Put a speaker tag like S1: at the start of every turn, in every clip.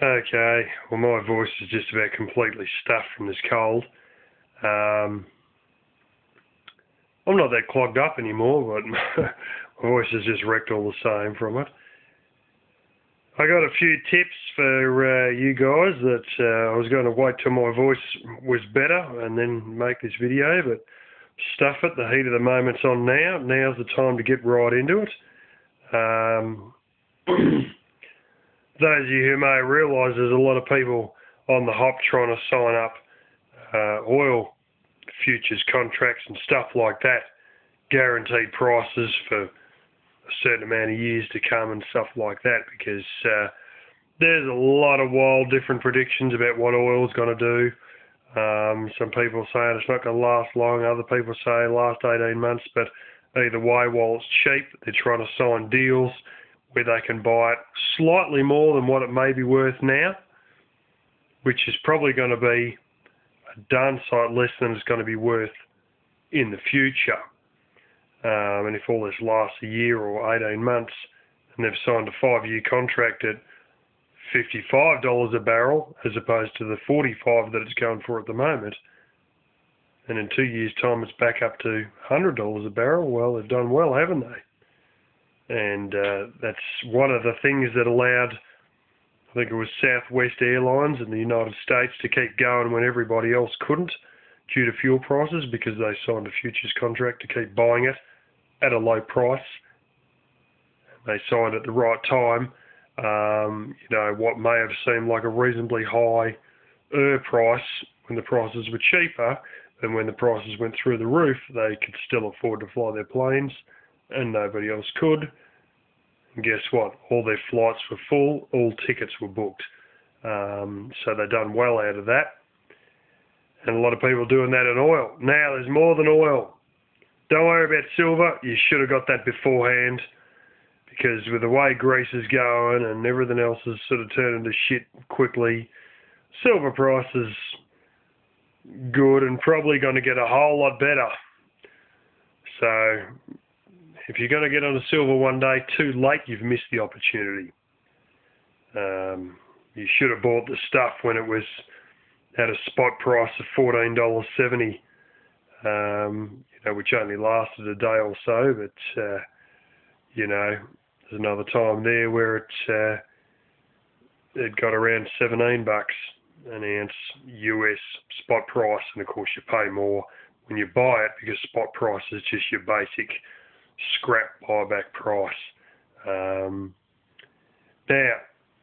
S1: Okay, well my voice is just about completely stuffed from this cold. Um, I'm not that clogged up anymore, but my voice is just wrecked all the same from it. I got a few tips for you guys that I was going to wait till my voice was better and then make this video, but stuff it, the heat of the moment's on now. Now's the time to get right into it. Those of you who may realise there's a lot of people on the hop trying to sign up oil futures contracts and stuff like that, guaranteed prices for a certain amount of years to come and stuff like that, because there's a lot of wild different predictions about what oil's going to do. Some people saying it's not going to last long, other people say last 18 months, but either way, while it's cheap, they're trying to sign deals where they can buy it slightly more than what it may be worth now, which is probably going to be a darn sight less than it's going to be worth in the future. And if all this lasts a year or 18 months and they've signed a 5-year contract at $55 a barrel as opposed to the $45 that it's going for at the moment, and in 2 years' time it's back up to $100 a barrel, well, they've done well, haven't they? And that's one of the things that allowed, I think it was Southwest Airlines in the United States, to keep going when everybody else couldn't due to fuel prices, because they signed a futures contract to keep buying it at a low price. They signed at the right time. What may have seemed like a reasonably high price when the prices were cheaper, and when the prices went through the roof, they could still afford to fly their planes, and nobody else could. And guess what? All their flights were full, all tickets were booked. So they've done well out of that. And a lot of people doing that in oil. Now there's more than oil. Don't worry about silver. You should have got that beforehand, because with the way Greece is going and everything else is sort of turning to shit quickly, silver price is good and probably going to get a whole lot better. So if you're going to get onto silver one day, too late, you've missed the opportunity. You should have bought the stuff when it was at a spot price of $14.70, which only lasted a day or so, but, there's another time there where it got around $17 an ounce US spot price, and of course you pay more when you buy it because spot price is just your basic scrap buyback price. Now,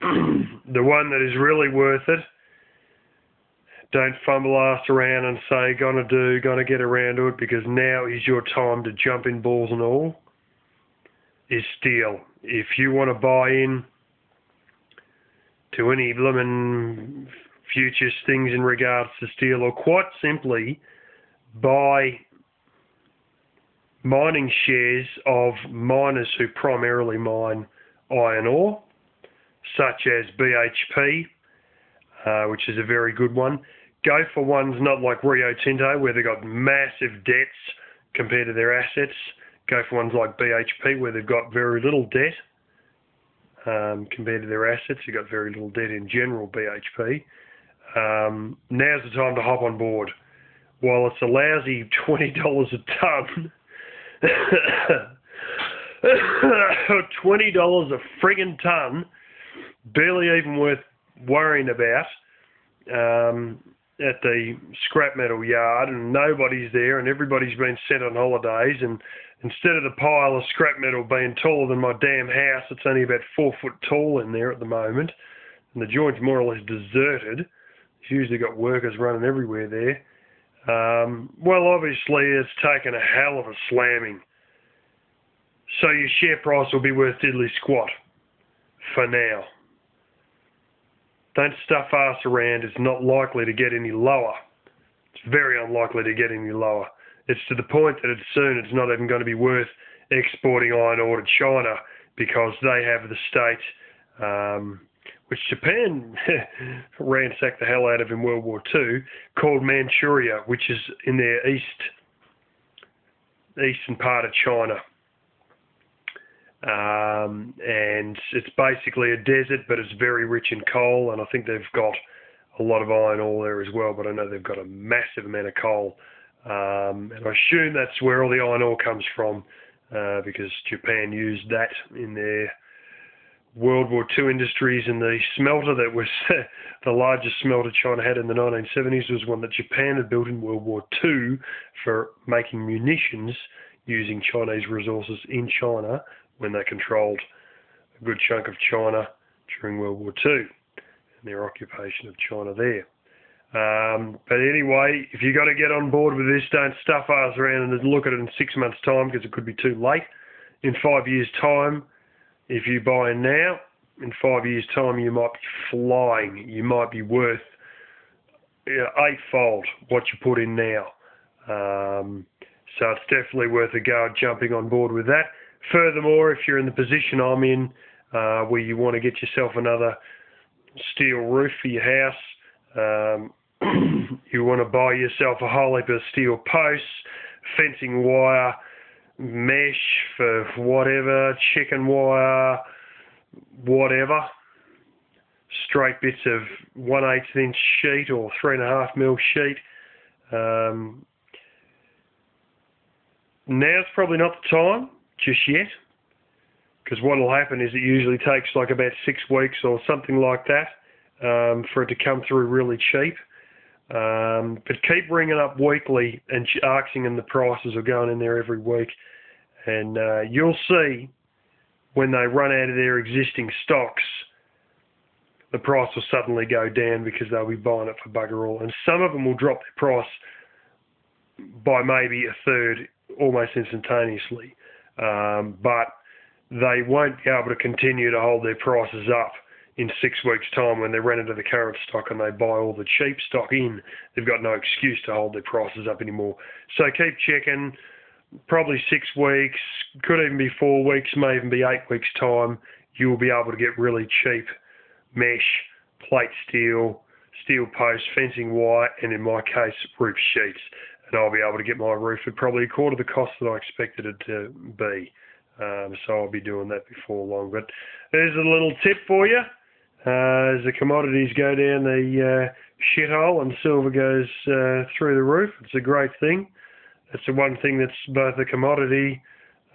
S1: the one that is really worth it, don't fumble ass around and say gonna get around to it, because now is your time to jump in balls and all, is steel. If you want to buy in to any blooming futures things in regards to steel, or quite simply buy mining shares of miners who primarily mine iron ore, such as BHP, which is a very good one. Go for ones not like Rio Tinto, where they've got massive debts compared to their assets. Go for ones like BHP, where they've got very little debt compared to their assets. You've got very little debt in general, BHP. Now's the time to hop on board. While it's a lousy $20 a tonne, $20 a friggin' tonne, barely even worth worrying about, at the scrap metal yard, and nobody's there, and everybody's been sent on holidays, and instead of the pile of scrap metal being taller than my damn house, it's only about 4 foot tall in there at the moment, and the joint's more or less deserted. It's usually got workers running everywhere there. Well, obviously it's taken a hell of a slamming. So your share price will be worth diddly squat for now. Don't stuff ass around. It's not likely to get any lower. It's very unlikely to get any lower. It's to the point that it's not even going to be worth exporting iron ore to China, because they have the state, which Japan ransacked the hell out of in World War II, called Manchuria, which is in their eastern part of China. and it's basically a desert, but it's very rich in coal, and I think they've got a lot of iron ore there as well, but I know they've got a massive amount of coal, and I assume that's where all the iron ore comes from, because Japan used that in their World War II industries, and the smelter that was the largest smelter China had in the 1970s was one that Japan had built in World War II for making munitions using Chinese resources in China when they controlled a good chunk of China during World War II and their occupation of China there. But anyway, if you've got to get on board with this, don't stuff us around and look at it in 6 months' time, because it could be too late. In 5 years' time, if you buy in now, in 5 years' time, you might be flying. You might be worth eightfold what you put in now. So it's definitely worth a go jumping on board with that. Furthermore, if you're in the position I'm in, where you want to get yourself another steel roof for your house, you want to buy yourself a whole heap of steel posts, fencing wire, mesh for whatever, chicken wire, whatever, straight bits of 1/8 inch sheet or 3.5 mil sheet. Now's probably not the time just yet, because what will happen is it usually takes like about 6 weeks or something like that for it to come through really cheap. But keep ringing up weekly and asking them the prices are going in there every week, and you'll see when they run out of their existing stocks, the price will suddenly go down because they'll be buying it for bugger all. And some of them will drop their price by maybe a third almost instantaneously. But they won't be able to continue to hold their prices up in 6 weeks' time when they run into the current stock and they buy all the cheap stock in. They've got no excuse to hold their prices up anymore. So keep checking. Probably 6 weeks, could even be 4 weeks, may even be 8 weeks' time, you will be able to get really cheap mesh, plate steel, steel posts, fencing wire, and in my case, roof sheets. And I'll be able to get my roof at probably a quarter the cost that I expected it to be. So I'll be doing that before long. But there's a little tip for you. As the commodities go down the shithole and silver goes through the roof, it's a great thing. It's the one thing that's both a commodity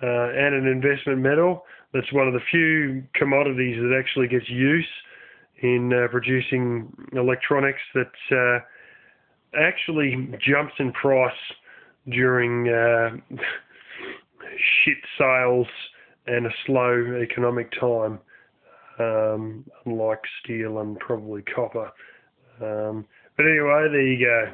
S1: and an investment metal. That's one of the few commodities that actually gets use in producing electronics that actually jumps in price during shit sales and a slow economic time, unlike steel and probably copper. But anyway, there you go.